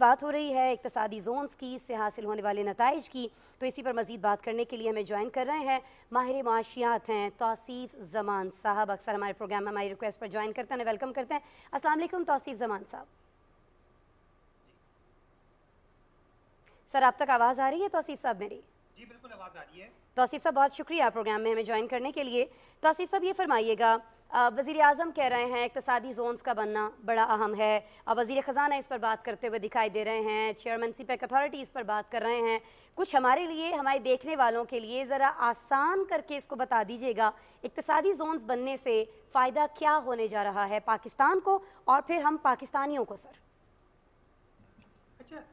बात हो रही है इक्तसादी जोन्स की, इससे हासिल होने वाले नताइज की। तो इसी पर मज़ीद बात करने के लिए हमें ज्वाइन कर रहे हैं माहिर माशियात हैं तौसीफ़ ज़मान साहब। अक्सर हमारे प्रोग्राम में हमारी रिक्वेस्ट पर ज्वाइन करते हैं, वेलकम करते हैं। अस्सलाम वालेकुम तौसीफ़ ज़मान साहब। सर आप तक आवाज़ आ रही है तौसीफ़ साहब मेरी? जी बिल्कुल आवाज़ आ रही है। तौसीफ़ साहब बहुत शुक्रिया प्रोग्राम में हमें ज्वाइन करने के लिए। तौसीफ़ साहब ये फरमाइएगा, वज़ीर आज़म कह रहे हैं इक़्तिसादी ज़ोन्स का बनना बड़ा अहम है। वज़ीर ख़ज़ाना इस पर बात करते हुए दिखाई दे रहे हैं, चेयरमैन सीपैक अथॉरिटी इस पर बात कर रहे हैं। कुछ हमारे लिए, हमारे देखने वालों के लिए ज़रा आसान करके इसको बता दीजिएगा, इक़्तिसादी ज़ोन्स बनने से फ़ायदा क्या होने जा रहा है पाकिस्तान को और फिर हम पाकिस्तानियों को सर? अच्छा,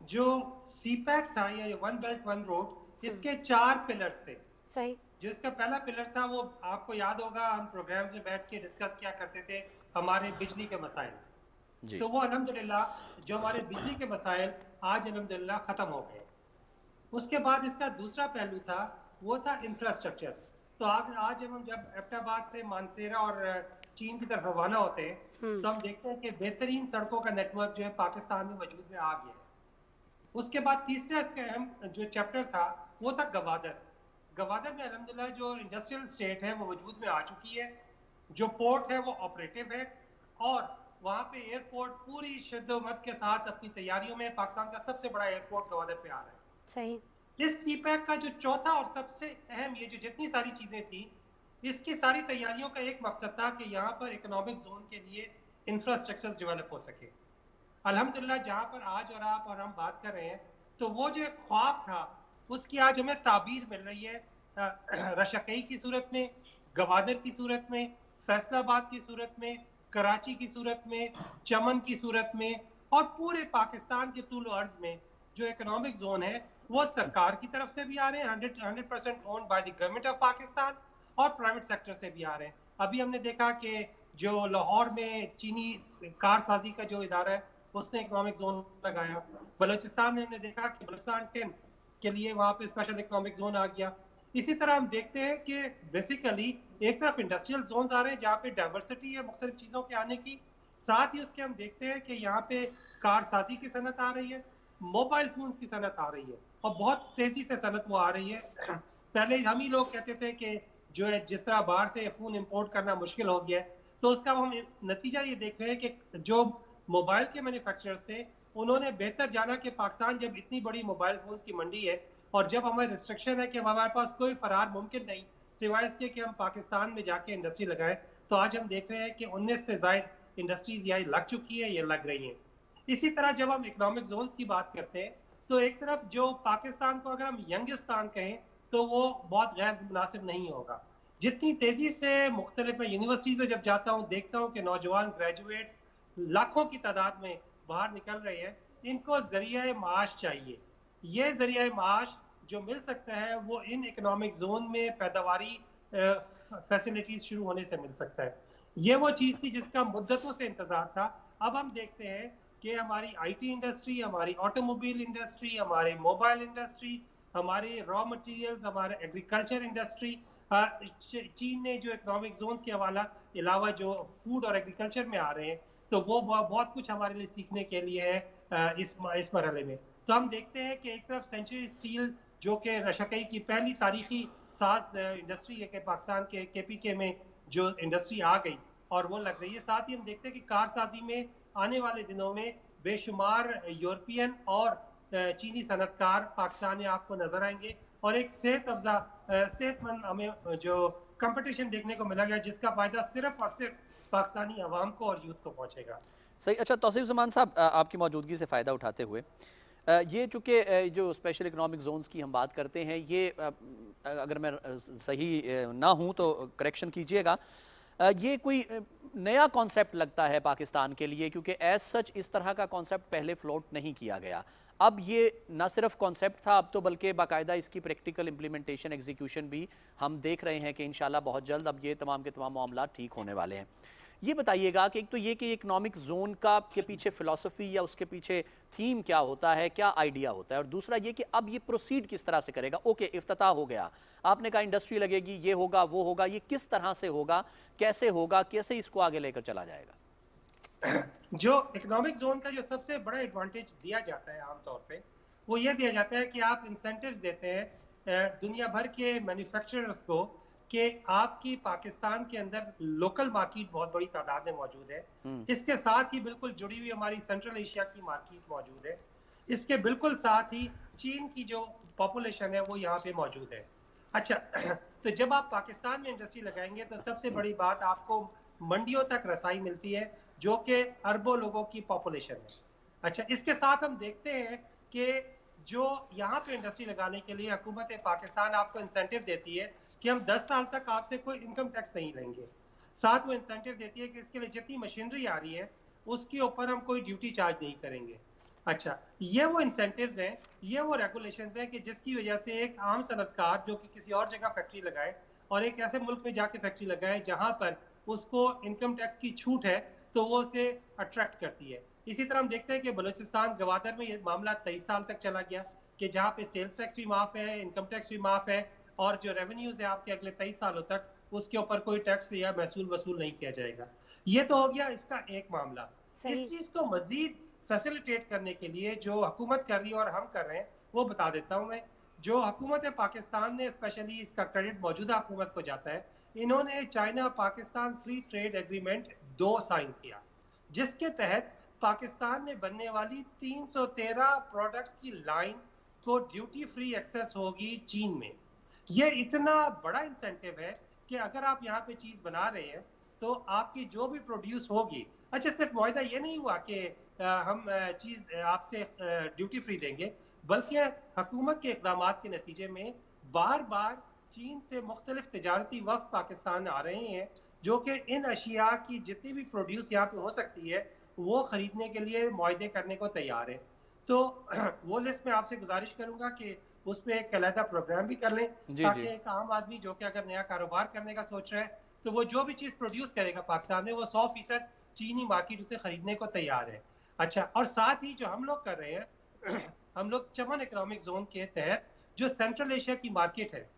जो सीपैक था या वन बेल्ट वन रोड, इसके 4 पिलर्स थे। सही। जो इसका पहला पिलर था वो आपको याद होगा, हम प्रोग्राम्स में बैठ के डिस्कस क्या करते थे, हमारे बिजली के मसाइल। जी। तो वो अल्हम्दुलिल्लाह जो हमारे बिजली के मसाइल आज अल्हम्दुलिल्लाह खत्म हो गए। उसके बाद इसका दूसरा पहलू था, वो था इंफ्रास्ट्रक्चर। तो आज जब हम एबटाबाद से मानसेरा और चीन की तरफ रवाना होते हैं, तो हम देखते हैं कि बेहतरीन सड़कों का नेटवर्क जो है पाकिस्तान में वजूद में आ गया है। उसके बाद तीसरा इसका अहम जो चैप्टर था वो था गवादर। गवादर में अल्हम्दुलिल्लाह जो इंडस्ट्रियल स्टेट है वो वजूद में आ चुकी है, जो पोर्ट है वो ऑपरेटिव है और वहाँ पे एयरपोर्ट पूरी शिद्दत के साथ अपनी तैयारियों में, पाकिस्तान का सबसे बड़ा एयरपोर्ट गवादर पे आ रहा है। सही। इस सीपैक का जो चौथा और सबसे अहम, ये जो जितनी सारी चीजें थी, इसकी सारी तैयारियों का एक मकसद था कि यहाँ पर इकोनॉमिक जोन के लिए इंफ्रास्ट्रक्चर डेवलप हो सके। अल्हम्दुलिल्लाह जहाँ पर आज और आप और हम बात कर रहे हैं, तो वो जो एक ख्वाब था उसकी आज हमें ताबीर मिल रही है रशकई की सूरत में, गवादर की सूरत में, फैसलाबाद की सूरत में, कराची की सूरत में, चमन की सूरत में और पूरे पाकिस्तान के तूल अर्ज में जो इकोनॉमिक जोन है वो सरकार की तरफ से भी आ रहे हैं, 100% owned by the government of Pakistan, और प्राइवेट सेक्टर से भी आ रहे हैं। अभी हमने देखा कि जो लाहौर में चीनी कार साजी का जो इदारा है उसने इकोनॉमिक जोन लगाया। बलूचिस्तान में हमने देखा कि बलूचिस्तान 10 के लिए वहाँ पे स्पेशल इकोनॉमिक जोन आ गया। इसी तरह हम देखते हैं कि बेसिकली एक तरफ इंडस्ट्रियल जोन आ रहे हैं जहाँ पे डाइवर्सिटी है मुख्तलिफ चीज़ों के आने की, साथ ही उसके हम देखते हैं कि यहाँ पे कार साजी की सनत आ रही है, मोबाइल फोन्स की सनत आ रही है और बहुत तेजी से सनत वो आ रही है। पहले हम ही लोग कहते थे कि जो है जिस तरह बाहर से फोन इंपोर्ट करना मुश्किल हो गया है, तो उसका हम नतीजा ये देख रहे हैं कि जो मोबाइल के मैन्युफैक्चरर्स थे उन्होंने बेहतर जाना कि पाकिस्तान जब इतनी बड़ी मोबाइल फोन्स की मंडी है और जब हमारे रिस्ट्रिक्शन है कि हमारे पास कोई फरार मुमकिन नहीं सिवाय इसके कि हम पाकिस्तान में जाके इंडस्ट्री लगाएं, तो आज हम देख रहे हैं कि 19 से ज्यादा इंडस्ट्रीज यहाँ लग चुकी है, ये लग रही हैं। इसी तरह जब हम इकोनॉमिक जोन्स की बात करते हैं, तो एक तरफ जो पाकिस्तान को अगर हम यंगिस्तान कहें तो वो बहुत गैर मुनासिब नहीं होगा। जितनी तेजी से मुख्तलिफ यूनिवर्सिटीज में जब जाता हूँ देखता हूँ कि नौजवान ग्रेजुएट्स लाखों की तादाद में बाहर निकल रहे हैं, इनको जरिया माश चाहिए। ये जरिया माश जो मिल सकता है वो इन इकोनॉमिक जोन में पैदावारी फैसिलिटीज शुरू होने से मिल सकता है। ये वो चीज़ थी जिसका मुद्दतों से इंतजार था। अब हम देखते हैं कि हमारी आईटी इंडस्ट्री, हमारी ऑटोमोबाइल इंडस्ट्री, हमारी मोबाइल इंडस्ट्री, हमारे रॉ मटेरियल्स, हमारे एग्रीकल्चर इंडस्ट्री, चीन ने जो इकोनॉमिक जोन्स के हवाला अलावा जो फूड और एग्रीकल्चर में आ रहे हैं, तो वो बहुत कुछ हमारे लिए सीखने के लिए है इस मरहले में। तो हम देखते हैं कि एक तरफ सेंचुरी स्टील जो कि रशकई की पहली तारीखी साज इंडस्ट्री है कि पाकिस्तान के केपीके में जो इंडस्ट्री आ गई और वो लग रही है। साथ ही हम देखते हैं कि कारसाजी में आने वाले दिनों में बेशुमार यूरोपियन और चीनी सनतकार पाकिस्तान में आपको नजर आएंगे और एक सेहतमंद हमें जो कंपटीशन देखने को मिला गया जिसका फायदा सिर्फ और सिर्फ पाकिस्तानी अवाम को और यूथ को पहुंचेगा। सही। अच्छा तौसीफ ज़मान साहब, आपकी मौजूदगी से फ़ायदा उठाते हुए ये चूँकि जो स्पेशल इकोनॉमिक जोन्स की हम बात करते हैं, ये अगर मैं सही ना हूँ तो करेक्शन कीजिएगा, ये कोई नया कॉन्सेप्ट लगता है पाकिस्तान के लिए, क्योंकि एज सच इस तरह का कॉन्सेप्ट पहले फ्लोट नहीं किया गया। अब ये ना सिर्फ कॉन्सेप्ट था, अब तो बल्कि बाकायदा इसकी प्रैक्टिकल इम्प्लीमेंटेशन, एग्जीक्यूशन भी हम देख रहे हैं कि इंशाल्लाह बहुत जल्द अब ये तमाम के तमाम मामला ठीक होने वाले हैं। ये बताइएगा कि एक तो ये कि इकोनॉमिक जोन का के पीछे फिलॉसफी या उसके पीछे थीम क्या होता है, क्या आइडिया होता है, और दूसरा ये कि अब ये प्रोसीड किस तरह से करेगा। ओके, इफ्तिताह हो गया, आपने कहा इंडस्ट्री लगेगी, ये होगा वो होगा, ये किस तरह से होगा, कैसे होगा, कैसे इसको आगे लेकर चला जाएगा? जो इकोनॉमिक जोन का जो सबसे बड़ा एडवांटेज दिया जाता है आमतौर पे, वो ये दिया जाता है कि आप इंसेंटिव्स देते हैं दुनिया भर के मैन्युफैक्चरर्स को कि आपकी पाकिस्तान के अंदर लोकल मार्केट बहुत बड़ी तादाद में मौजूद है। इसके साथ ही बिल्कुल जुड़ी हुई हमारी सेंट्रल एशिया की मार्केट मौजूद है। इसके बिल्कुल साथ ही चीन की जो पॉपुलेशन है वो यहाँ पे मौजूद है। अच्छा, तो जब आप पाकिस्तान में इंडस्ट्री लगाएंगे तो सबसे बड़ी बात आपको मंडियों तक रसाई मिलती है, जो कि अरबों लोगों की पॉपुलेशन है। अच्छा, इसके साथ हम देखते हैं कि जो यहाँ पे इंडस्ट्री लगाने के लिए हुकूमत पाकिस्तान आपको इंसेंटिव देती है कि हम 10 साल तक आपसे कोई इनकम टैक्स नहीं लेंगे। साथ वो इंसेंटिव देती है कि इसके लिए जितनी मशीनरी आ रही है उसके ऊपर हम कोई ड्यूटी चार्ज नहीं करेंगे। अच्छा, ये वो इंसेंटिव्स हैं, ये वो रेगुलेशंस हैं कि जिसकी वजह से एक आम सनतकार जो कि किसी और जगह फैक्ट्री लगाए और एक ऐसे मुल्क में जाके फैक्ट्री लगाए जहां पर उसको इनकम टैक्स की छूट है, तो वो उसे अट्रैक्ट करती है। इसी तरह हम देखते हैं कि बलूचिस्तान गवादर में ये मामला 23 साल तक चला गया कि जहाँ पे सेल्स टैक्स भी माफ है, इनकम टैक्स भी माफ है, और जो रेवेन्यूज है आपके अगले 23 सालों तक उसके ऊपर कोई टैक्स या महसूल वसूल नहीं किया जाएगा। ये तो हो गया इसका एक मामला। इस चीज को मजीद फैसिलिटेट करने के लिए जो हुकूमत कर रही है और हम कर रहे हैं वो बता देता हूँ मैं। जो हुकूमत पाकिस्तान ने, स्पेशली इसका क्रेडिट मौजूदा हुकूमत को जाता है, इन्होंने China Pakistan free trade agreement 2 sign किया, जिसके तहत पाकिस्तान में बनने वाली 313 प्रोडक्ट्स की लाइन को ड्यूटी फ्री एक्सेस होगी चीन में। ये इतना बड़ा इंसेंटिव है कि अगर आप यहाँ पे चीज बना रहे हैं तो आपकी जो भी प्रोड्यूस होगी, अच्छा सिर्फ मुआहदा ये नहीं हुआ कि हम चीज आपसे ड्यूटी फ्री देंगे, बल्कि हुकूमत के इकदाम के नतीजे में बार बार चीन से मुख्तलिफ तजारती वफ्द पाकिस्तान आ रहे हैं, जो कि इन अशिया की जितनी भी प्रोड्यूस यहाँ पे हो सकती है वो खरीदने के लिए मुआहदे करने को तैयार है। तो वो लिस्ट में आपसे गुजारिश करूंगा कि उसमें एक अलहदा प्रोग्राम भी कर लें, ताकि एक आम आदमी जो कि अगर नया कारोबार करने का सोच रहा है तो वो जो भी चीज़ प्रोड्यूस करेगा पाकिस्तान में वो 100% चीनी मार्केट उसे खरीदने को तैयार है। अच्छा, और साथ ही जो हम लोग कर रहे हैं हम लोग चमन इकोनॉमिक जोन के तहत जो सेंट्रल एशिया की मार्केट है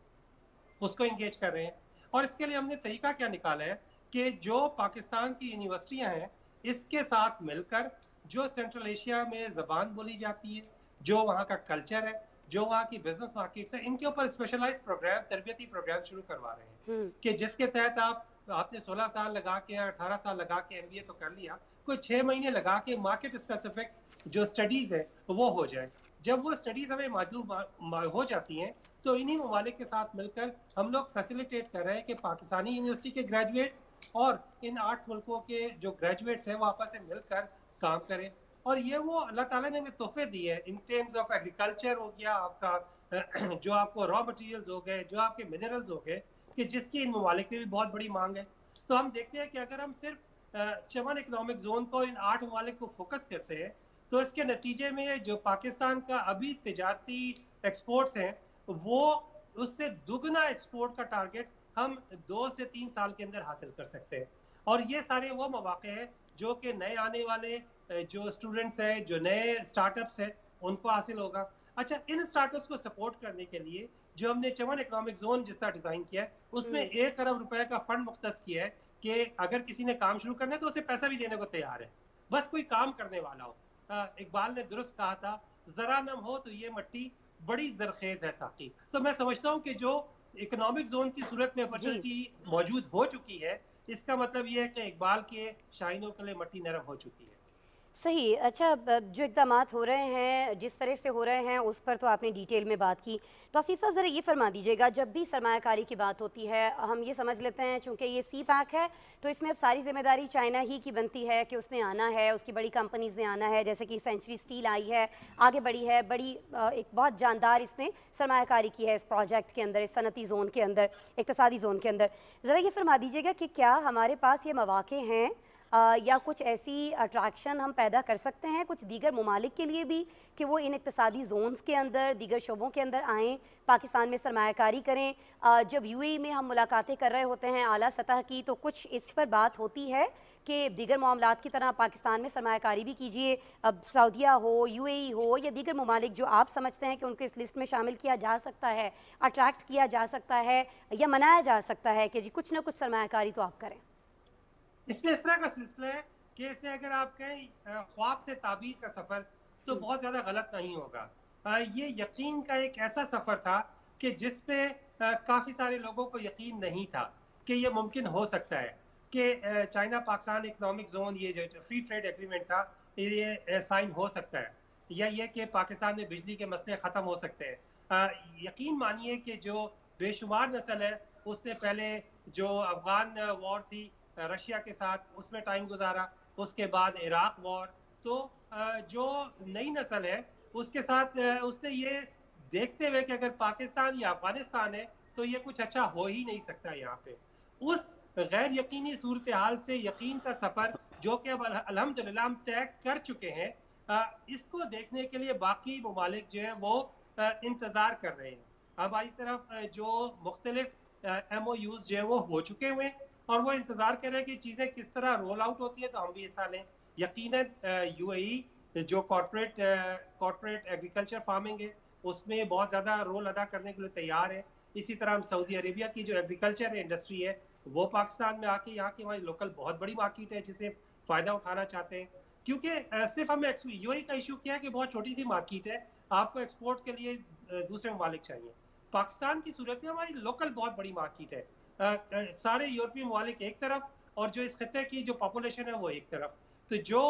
उसको इंगेज कर रहे हैं। और इसके लिए हमने तरीका क्या निकाला है कि जो पाकिस्तान की यूनिवर्सिटियां हैं इसके साथ मिलकर जो सेंट्रल एशिया में ज़बान बोली जाती है, जो वहाँ का कल्चर है, जो वहाँ की बिजनेस मार्केट्स है, इनके ऊपर स्पेशलाइज्ड प्रोग्राम, तरबियती प्रोग्राम शुरू करवा रहे हैं कि जिसके तहत आपने 16 साल लगा के या 18 साल लगा के MBA तो कर लिया, कोई 6 महीने लगा के मार्केट स्पेसिफिक जो स्टडीज है वो हो जाए। जब वो स्टडीज हमें मालूम हो जाती हैं तो इन्हीं ममालिक के साथ मिलकर हम लोग फैसिलिटेट कर रहे हैं कि पाकिस्तानी यूनिवर्सिटी के ग्रेजुएट्स और इन 8 मुल्कों के जो ग्रेजुएट्स हैं वो आपस में मिलकर काम करें। और ये वो अल्लाह ताला ने हमें तोहफे दिए हैं इन टर्म्स ऑफ एग्रीकल्चर हो गया आपका, जो आपको रॉ मटेरियल्स हो गए, जो आपके मिनरल्स हो गए, कि जिसकी इन ममालिक में भी बहुत बड़ी मांग है। तो हम देखते हैं कि अगर हम सिर्फ चमन इकोनॉमिक जोन को, इन 8 ममालिक को फोकस करते हैं, तो इसके नतीजे में जो पाकिस्तान का अभी तिजारती एक्सपोर्ट्स हैं वो उससे दुगना एक्सपोर्ट का टारगेट हम 2 से 3 साल के अंदर हासिल कर सकते हैं। और ये सारे वो मौके हैं जो कि नए आने वाले जो स्टूडेंट्स हैं, जो नए स्टार्टअप्स हैं, उनको हासिल होगा। अच्छा, इन स्टार्टअप्स को सपोर्ट करने के लिए जो हमने चमन इकोनॉमिक जोन जिसका डिजाइन किया है उसमें 1 अरब रुपए का फंड मुख्तस किया है कि अगर किसी ने काम शुरू करना है तो उसे पैसा भी देने को तैयार है, बस कोई काम करने वाला हो। इकबाल ने दुरुस्त कहा था, जरा नम हो तो ये मट्टी बड़ी जरखेज है साकी। तो मैं समझता हूँ कि जो इकोनॉमिक जोन की सूरत में अपॉर्चुनिटी मौजूद हो चुकी है, इसका मतलब ये है कि इकबाल के शाइनों के लिए मट्टी नरम हो चुकी है। सही। अच्छा, जो इक़दामात हो रहे हैं, जिस तरह से हो रहे हैं, उस पर तो आपने डिटेल में बात की। तो आसिफ साहब ज़रा ये फरमा दीजिएगा, जब भी सरमायाकारी की बात होती है हम ये समझ लेते हैं चूँकि ये सी पैक है तो इसमें अब सारी जिम्मेदारी चाइना ही की बनती है कि उसने आना है, उसकी बड़ी कंपनीज़ ने आना है, जैसे कि सेंचुरी स्टील आई है, आगे बढ़ी है, बड़ी एक बहुत जानदार इसने सरमायाकारी की है इस प्रोजेक्ट के अंदर, इस सनती जोन के अंदर, इक़्तिसादी जोन के अंदर। ज़रा ये फरमा दीजिएगा कि क्या हमारे पास ये मौक़े हैं या कुछ ऐसी अट्रैक्शन हम पैदा कर सकते हैं कुछ दीगर ममालिक के लिए भी कि वो इन इक़्तिसादी जोन्स के अंदर, दीगर शोबों के अंदर आएँ, पाकिस्तान में सरमायाकारी करें। जब UAE में हम मुलाकातें कर रहे होते हैं आला सतह की, तो कुछ इस पर बात होती है कि दीगर मामलात की तरह पाकिस्तान में सरमायाकारी भी कीजिए। अब सऊदीया हो, UAE हो या दीगर ममालिक जो आप समझते हैं कि उनको इस लिस्ट में शामिल किया जा सकता है, अट्रैक्ट किया जा सकता है या मनाया जा सकता है कि जी कुछ ना कुछ सरमायाकारी तो आप करें। इसमें इस तरह का सिलसिला है कि इसे अगर आप कहें ख्वाब से ताबीर का सफ़र, तो बहुत ज़्यादा गलत नहीं होगा। ये यकीन का एक ऐसा सफ़र था कि जिस पे काफ़ी सारे लोगों को यकीन नहीं था कि ये मुमकिन हो सकता है कि चाइना पाकिस्तान इकोनॉमिक जोन, ये जो फ्री ट्रेड एग्रीमेंट था, ये साइन हो सकता है, या ये कि पाकिस्तान में बिजली के मसले ख़त्म हो सकते हैं। यकीन मानिए कि जो बेशुमार नस्ल है, उसने पहले जो अफगान वॉर थी रशिया के साथ, उसमें टाइम गुजारा, उसके बाद इराक वॉर, तो जो नई नस्ल है उसके साथ उसने ये देखते हुए कि अगर पाकिस्तान या अफगानिस्तान है तो ये कुछ अच्छा हो ही नहीं सकता यहाँ पे, उस गैर यकीनी सूरत हाल से यकीन का सफ़र जो कि अब अल्हम्दुलिल्लाह हम तय कर चुके हैं, इसको देखने के लिए बाकी ममालिक जो है वो इंतज़ार कर रहे हैं। हमारी तरफ जो मुख्तलिफ MOUs जो है वो हो चुके हुए हैं और वो इंतज़ार कर रहे हैं कि चीज़ें किस तरह रोल आउट होती है, तो हम भी हिस्सा लें। यकीनन UAE जो कॉर्पोरेट एग्रीकल्चर फार्मिंग है उसमें बहुत ज़्यादा रोल अदा करने के लिए तैयार है। इसी तरह हम सऊदी अरेबिया की जो एग्रीकल्चर इंडस्ट्री है वो पाकिस्तान में आके यहाँ की हमारी लोकल बहुत बड़ी मार्केट है जिसे फ़ायदा उठाना चाहते हैं, क्योंकि सिर्फ हमें UAE का इशू क्या है कि बहुत छोटी सी मार्केट है, आपको एक्सपोर्ट के लिए दूसरे ममालिक चाहिए। पाकिस्तान की सूरत में हमारी लोकल बहुत बड़ी मार्केट है, सारे यूरोपीय ममालिक एक तरफ और जो इस खत्े की जो पॉपुलेशन है वो एक तरफ, तो जो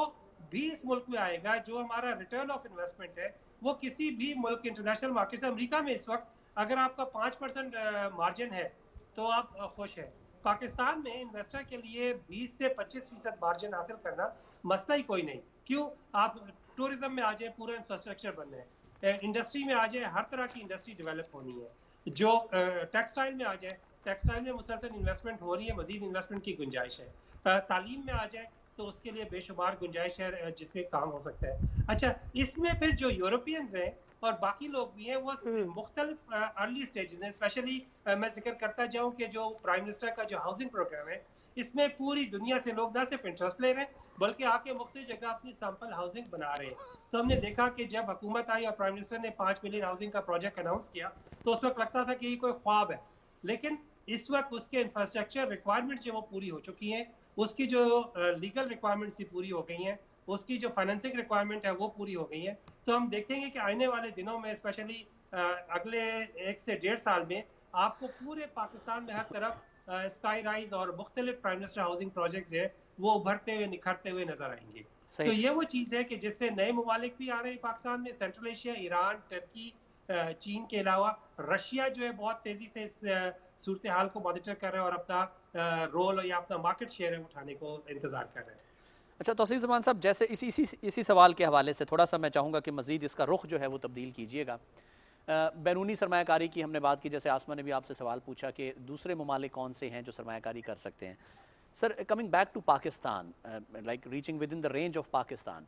भी इस मुल्क में आएगा, जो हमारा रिटर्न ऑफ इन्वेस्टमेंट है वो किसी भी मुल्क इंटरनेशनल मार्केट से, अमेरिका में इस वक्त अगर आपका 5% मार्जिन है तो आप खुश हैं। पाकिस्तान में इन्वेस्टर के लिए 20 से 25% मार्जिन हासिल करना मसला ही कोई नहीं। क्यों? आप टूरिज्म में आ जाए, पूरा इंफ्रास्ट्रक्चर बनना है, इंडस्ट्री में आ जाए, हर तरह की इंडस्ट्री डेवलप होनी है, जो टेक्सटाइल में आ जाए, टेक्सटाइल में मुसलसल इन्वेस्टमेंट हो रही है, मजीद इन्वेस्टमेंट की गुंजाइश है, तालीम में आ जाए तो उसके लिए बेशुमार गुंजाइश है जिसमें काम हो सकता है। अच्छा, इसमें फिर जो यूरोपियंस हैं और बाकी लोग भी हैं वो मुख्तलिफ अर्ली स्टेजेस हैं, स्पेशली मैं जिक्र करता जाऊं कि जो प्राइम मिनिस्टर का जो हाउसिंग प्रोग्राम है, इसमें पूरी दुनिया से लोग ना सिर्फ इंटरेस्ट ले रहे हैं बल्कि आके मुख्तलिफ जगह अपनी सैंपल हाउसिंग बना रहे हैं। तो हमने देखा कि जब हुकूमत आई और प्राइम मिनिस्टर ने 5 मिलियन हाउसिंग का प्रोजेक्ट अनाउंस किया तो उस वक्त लगता था कि ये कोई ख्वाब है, लेकिन इस वक्त उसके इंफ्रास्ट्रक्चर रिक्वायरमेंट जो वो पूरी हो चुकी हैं, उसकी जो लीगल रिक्वायरमेंट्स थी पूरी हो गई हैं, उसकी जो फाइनेंसिंग रिक्वायरमेंट है वो पूरी हो गई है। तो हम देखेंगे कि आने वाले दिनों में स्पेशली अगले 1 से 1.5 साल में आपको पूरे पाकिस्तान में हर तरफ स्काई राइज और मुख्तलिफ प्राइम मिनिस्टर हाउसिंग प्रोजेक्ट्स है वो उभरते हुए निखरते हुए नजर आएंगे। तो ये वो चीज़ है कि जिससे नए ममालिक भी आ रहे हैं पाकिस्तान में, सेंट्रल एशिया, ईरान, टर्की, चीन के अलावा रशिया जो है बहुत तेजी से इस सूरत हाल को मॉनिटर कर रहे हैं और अपना रोल या अपना मार्केट शेयर उठाने को इंतजार कर रहे हैं। अच्छा, तौसीफ ज़मान साहब, जैसे इसी सवाल के हवाले से थोड़ा सा मैं चाहूँगा कि मज़ीद इसका रुख जो है वो तब्दील कीजिएगा। बैरूनी सरमायाकारी की हमने बात की, जैसे आसमा ने भी आपसे सवाल पूछा कि दूसरे ममालिक कौन से हैं जो सरमायाकारी कर सकते हैं। Sir, coming back to Pakistan, like reaching within the range of Pakistan,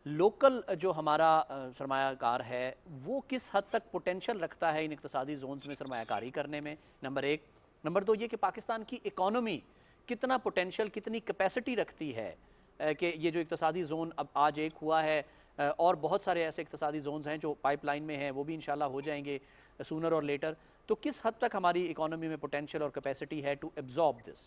local जो हमारा सरमायाकार है वो किस हद तक पोटेंशल रखता है इन इक़्तिसादी जोन्स में सरमायाकारी करने में, नंबर एक। नंबर दो, ये कि पाकिस्तान की इकॉनमी कितना पोटेंशल, कितनी कैपेसिटी रखती है कि ये जो इक़्तिसादी जोन अब आज एक हुआ है और बहुत सारे ऐसे इक़्तिसादी जोन्स हैं जो पाइपलाइन में हैं, वो भी इंशाल्लाह हो जाएंगे सूनर और लेटर, तो किस हद तक हमारी इकॉनमी में पोटेंशियल और कैपेसिटी है टू एब्जॉर्ब दिस?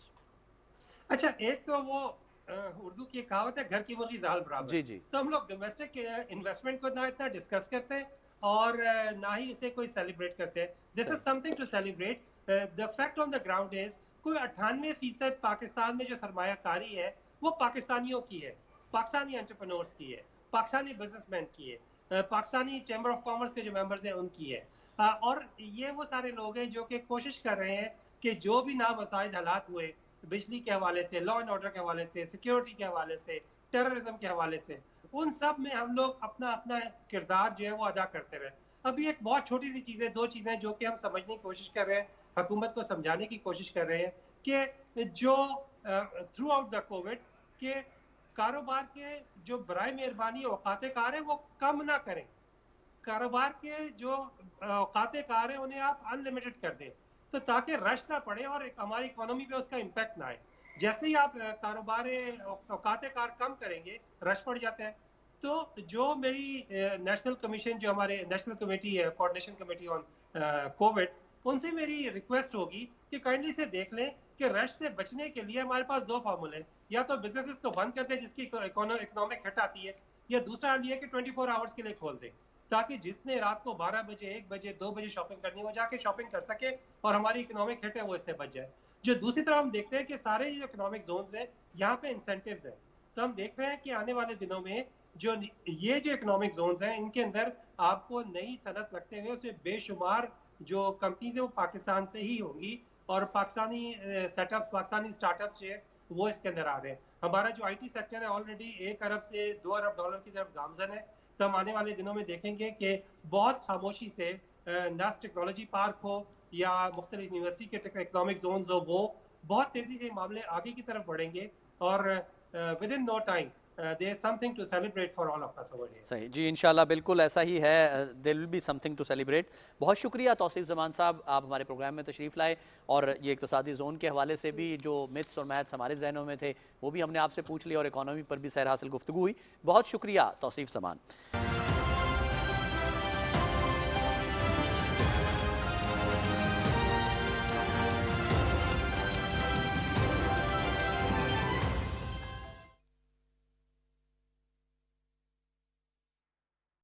अच्छा, एक तो वो उर्दू की कहावत है, घर की मुर्गी दाल बराबर। जी जी। तो हम लोग डोमेस्टिक इन्वेस्टमेंट को ना इतना डिस्कस करते हैं और ना ही इसे कोई सेलिब्रेट करते हैं। This is something to celebrate. The fact on the ground is कोई 98% पाकिस्तान में जो सरमायाकारी है वो पाकिस्तानियों की है, पाकिस्तानी एंटरप्रेन्योर्स की है, पाकिस्तानी बिजनेसमैन की है, पाकिस्तानी चैम्बर ऑफ कॉमर्स के जो मेंबर्स हैं उनकी है, और ये वो सारे लोग हैं जो कि कोशिश कर रहे हैं कि जो भी नामसाइद हालात हुए बिजली के हवाले से, लॉ एंड ऑर्डर के हवाले से, सिक्योरिटी के हवाले से, टेररिज्म के हवाले से, उन सब में हम लोग अपना अपना किरदार जो है वो अदा करते रहे। अभी एक बहुत छोटी सी चीज़ है, 2 चीज़ें जो कि हम समझने की कोशिश कर रहे हैं, हुकूमत को समझाने की कोशिश कर रहे हैं कि जो थ्रू आउट द कोविड के कारोबार के जो बराए मेहरबानी औकात कार है वो कम ना करें, कारोबार के जो औकात कार है उन्हें आप अनलिमिटेड कर दें, तो ताकि रश ना पड़े और हमारी इकोनॉमी पे उसका इम्पैक्ट ना आए। जैसे ही आप कारोबार औकात कार कम करेंगे, रश पड़ जाता है। तो जो मेरी नेशनल कमीशन, जो हमारे नेशनल कमेटी है, कोऑर्डिनेशन कमेटी ऑन कोविड, उनसे मेरी रिक्वेस्ट होगी कि काइंडली से देख लें कि रश से बचने के लिए हमारे पास दो फार्मूले, या तो बिजनेसेस को बंद कर दे जिसकी इकोनॉमिक हिट आती है, या दूसरा ये कि 24 आवर्स के लिए खोल दे, ताकि जिसने रात को 12 बजे 1 बजे 2 बजे शॉपिंग करनी है वो जाके शॉपिंग कर सके और हमारी इकोनॉमिक हिट है वो इससे बच जाए। जो दूसरी तरफ हम देखते हैं कि सारे जो इकोनॉमिक जोन्स हैं यहाँ पे इंसेंटिव्स हैं, तो हम देख रहे हैं कि आने वाले दिनों में जो ये जो इकोनॉमिक जोन्स हैं इनके अंदर आपको नई सनत लगते हुए उसमें बेशुमार जो कंपनीज है वो पाकिस्तान से ही होंगी, और पाकिस्तानी सेटअप पाकिस्तानी स्टार्टअप्स जो है वो इसके अंदर आ रहे हैं। हमारा जो आईटी सेक्टर है ऑलरेडी 1 अरब से 2 अरब डॉलर की तरफ गामजन है, तो हम आने वाले दिनों में देखेंगे कि बहुत खामोशी से नस्ट टेक्नोलॉजी पार्क हो या मुख्तलिफ यूनिवर्सिटी के इकोनॉमिक जोन हो, वो बहुत तेजी से मामले आगे की तरफ बढ़ेंगे और within no time there is something to celebrate for all of us over here. सही जी, इंशाल्लाह बिल्कुल ऐसा ही है, there will be something to celebrate. बहुत शुक्रिया तौसीफ ज़मान साहब, आप हमारे प्रोग्राम में तशरीफ़ लाए और ये इक़्तिसादी ज़ोन के हवाले से भी जो मिथ्स और मैथ्स हमारे जहनों में थे वो भी हमने आपसे पूछ लिया और इकॉनमी पर भी सैर हासिल गुफ्तगू हुई। बहुत शुक्रिया तौसीफ ज़मान।